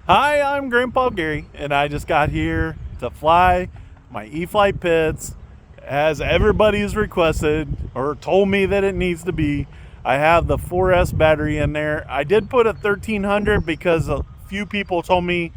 Hi, I'm Grandpa Gary, and I just got here to fly my E-flite Pitts as everybody's requested or told me that it needs to be. I have the 4S battery in there. I did put a 1300 because a few people told me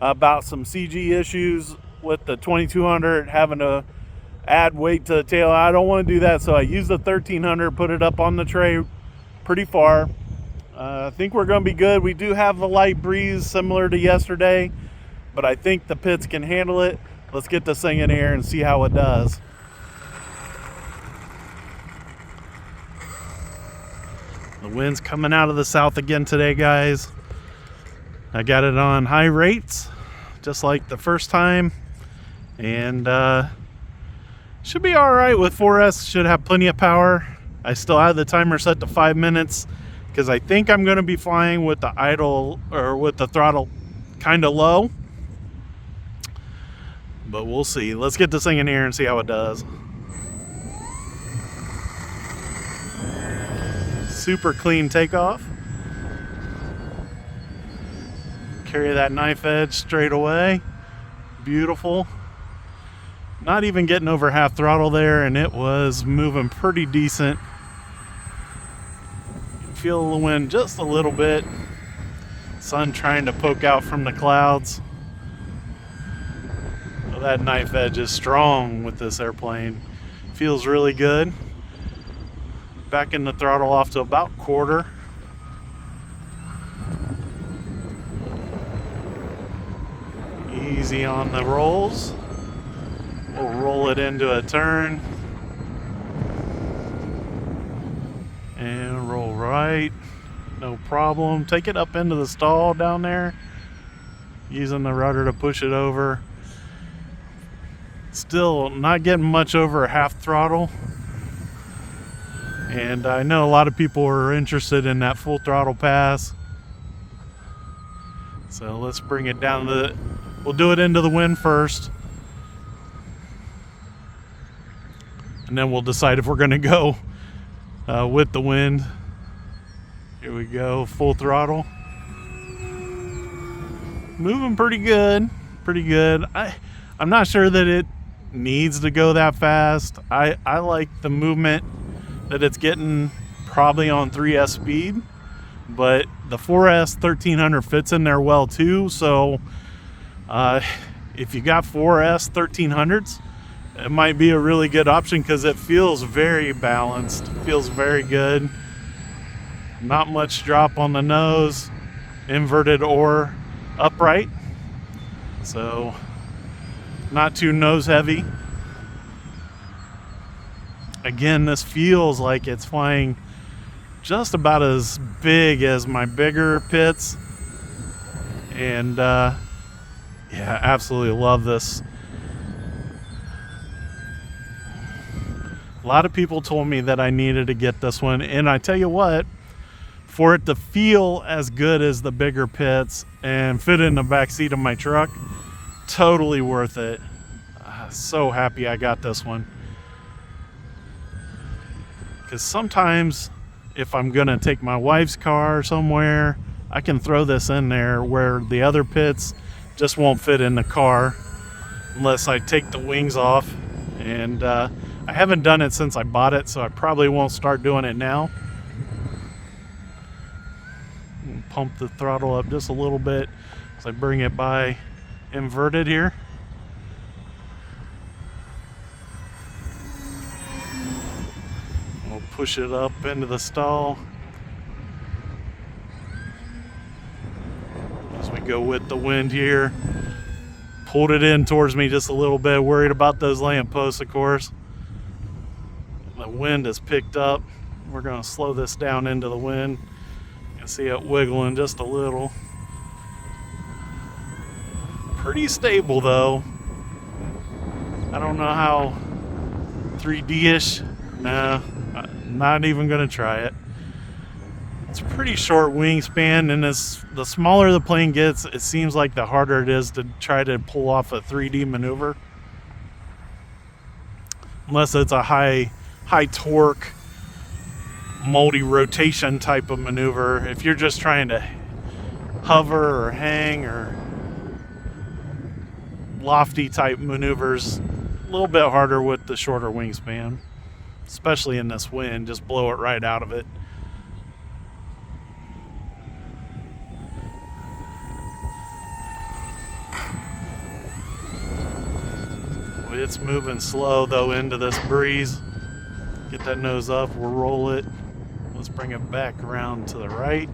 about some CG issues with the 2200 having to add weight to the tail. I don't want to do that, so I used the 1300, put it up on the tray pretty far. I think we're going to be good. We do have a light breeze similar to yesterday, but I think the Pitts can handle it. Let's get this thing in air and see how it does. The wind's coming out of the south again today, guys. I got it on high rates, just like the first time, and should be all right with 4S. Should have plenty of power. I still have the timer set to 5 minutes. Because I think I'm going to be flying with the idle or with the throttle kind of low. But we'll see. Let's get this thing in here and see how it does. Super clean takeoff. Carry that knife edge straight away. Beautiful. Not even getting over half throttle there, and it was moving pretty decent. Feel the wind just a little bit. Sun trying to poke out from the clouds. So that knife edge is strong with this airplane. Feels really good. Backing the throttle off to about quarter. Easy on the rolls. We'll roll it into a turn. And roll right, no problem. Take it up into the stall down there, using the rudder to push it over. Still not getting much over half throttle. And I know a lot of people are interested in that full throttle pass. So let's bring it down to we'll do it into the wind first. And then we'll decide if we're gonna go with the wind. Here we go, full throttle. Moving pretty good, pretty good. I'm not sure that it needs to go that fast. I like the movement that it's getting probably on 3S speed, but the 4S 1300 fits in there well too. So if you got 4S 1300s, it might be a really good option because it feels very balanced, feels very good. Not much drop on the nose, inverted or upright. So not too nose heavy. Again, this feels like it's flying just about as big as my bigger Pitts. And yeah, absolutely love this. A lot of people told me that I needed to get this one, and I tell you what, for it to feel as good as the bigger Pitts and fit in the back seat of my truck, totally worth it. So happy I got this one. Because sometimes if I'm gonna take my wife's car somewhere, I can throw this in there where the other Pitts just won't fit in the car unless I take the wings off. And I haven't done it since I bought it, so I probably won't start doing it now. Pump the throttle up just a little bit as I bring it by inverted here. We'll push it up into the stall as we go with the wind here. Pulled it in towards me just a little bit, worried about those lamp posts, of course. The wind has picked up. We're going to slow this down into the wind. You can see it wiggling just a little. Pretty stable though. I don't know how 3D-ish. Nah, not even going to try it. It's a pretty short wingspan, and the smaller the plane gets, it seems like the harder it is to try to pull off a 3D maneuver. Unless it's a high torque multi-rotation type of maneuver. If you're just trying to hover or hang or lofty type maneuvers. A little bit harder with the shorter wingspan, especially in this wind. Just blow it right out of it. It's moving slow though into this breeze. Get that nose up, we'll roll it. Let's bring it back around to the right.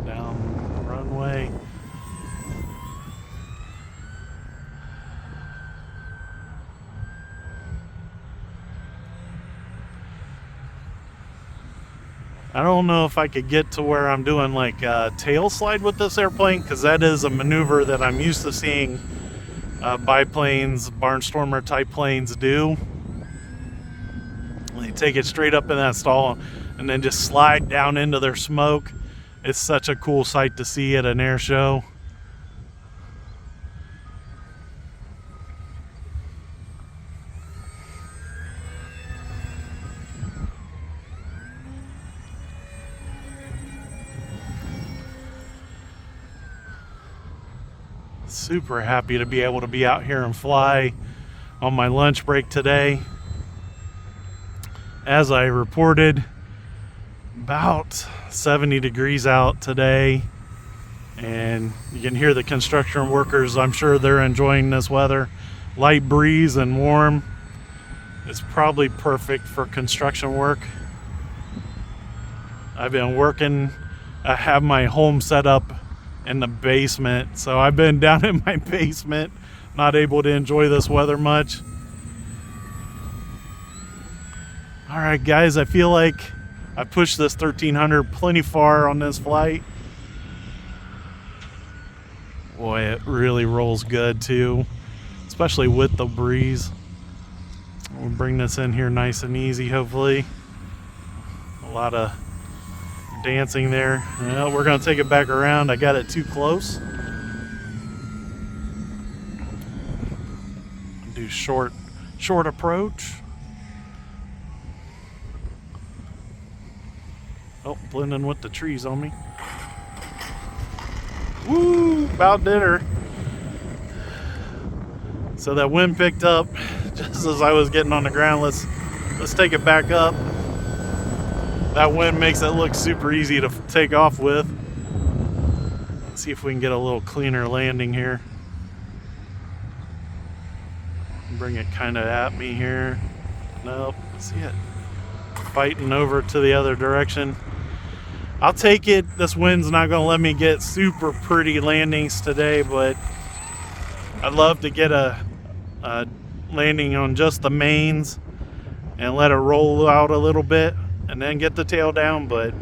Down the runway. I don't know if I could get to where I'm doing like a tail slide with this airplane, because that is a maneuver that I'm used to seeing biplanes, barnstormer type planes do. They take it straight up in that stall and then just slide down into their smoke. It's such a cool sight to see at an air show. Super happy to be able to be out here and fly on my lunch break today. As I reported, about 70 degrees out today, and you can hear the construction workers. I'm sure they're enjoying this weather. Light breeze and warm. It's probably perfect for construction work. I've been working, I have my home set up in the basement, so I've been down in my basement, not able to enjoy this weather much. All right, guys, I feel like I pushed this 1300 plenty far on this flight. Boy, it really rolls good too, especially with the breeze. We'll bring this in here nice and easy, hopefully. A lot of dancing there. Well, we're going to take it back around. I got it too close. Do short approach. Oh, blending with the trees on me. Woo! About did her. So that wind picked up just as I was getting on the ground. Let's take it back up. That wind makes it look super easy to take off with. Let's see if we can get a little cleaner landing here. Bring it kind of at me here. Nope, see it fighting over to the other direction. I'll take it. This wind's not going to let me get super pretty landings today, but I'd love to get a landing on just the mains and let it roll out a little bit and then get the tail down, but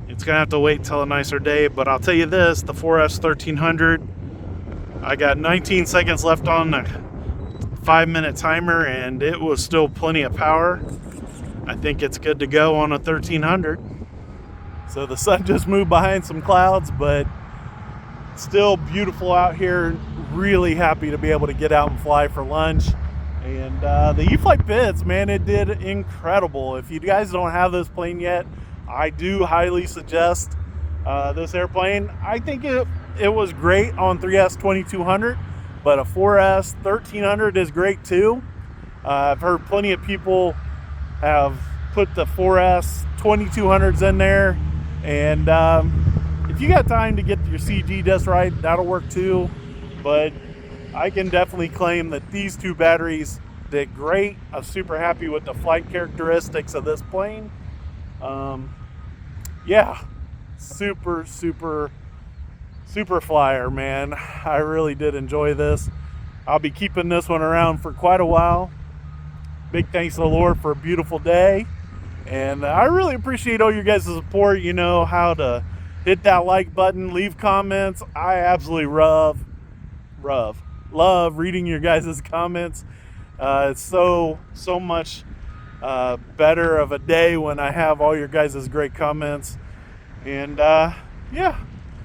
it's gonna have to wait till a nicer day. But I'll tell you this, the 4S 1300, I got 19 seconds left on the 5-minute timer and it was still plenty of power. I think it's good to go on a 1300. So the sun just moved behind some clouds, but still beautiful out here. Really happy to be able to get out and fly for lunch. And the E-flite Pitts, man, it did incredible. If you guys don't have this plane yet, I do highly suggest this airplane. I think it was great on 3S 2200, but a 4S 1300 is great too. I've heard plenty of people have put the 4S 2200s in there, and if you got time to get your CG just right, that'll work too. But I can definitely claim that these two batteries did great. I'm super happy with the flight characteristics of this plane. Yeah, super flyer, man. I really did enjoy this. I'll be keeping this one around for quite a while. Big thanks to the Lord for a beautiful day. And I really appreciate all your guys' support. You know how to hit that like button, leave comments. I absolutely love reading your guys' comments. It's so much better of a day when I have all your guys' great comments. And yeah,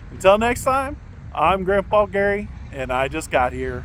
until next time, I'm Grandpa Gary, and I just got here.